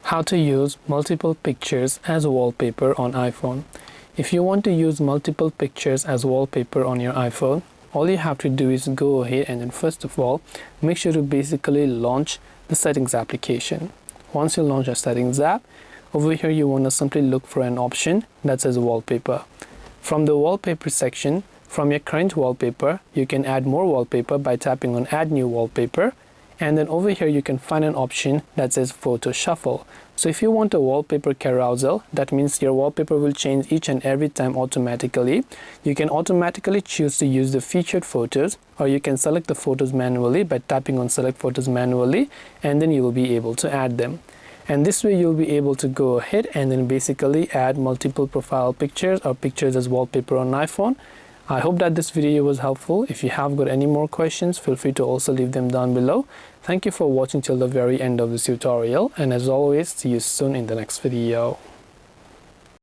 How to use multiple pictures as a wallpaper on iPhone. If you want to use multiple pictures as wallpaper on your iPhone, all you have to do is go ahead and then first of all, make sure to basically launch the settings application. Once you launch a settings app, over here you want to simply look for an option that says wallpaper. From the wallpaper section, from your current wallpaper, you can add more wallpaper by tapping on Add New Wallpaper. And then over here you can find an option that says photo shuffle. So if you want a wallpaper carousel, that means your wallpaper will change each and every time automatically. You can automatically choose to use the featured photos, or you can select the photos manually by tapping on select photos manually, and then you will be able to add them. And this way you'll be able to go ahead and then basically add multiple profile pictures or pictures as wallpaper on iPhone. I hope that this video was helpful. If you have got any more questions, feel free to also leave them down below. Thank you for watching till the very end of this tutorial, and as always, see you soon in the next video.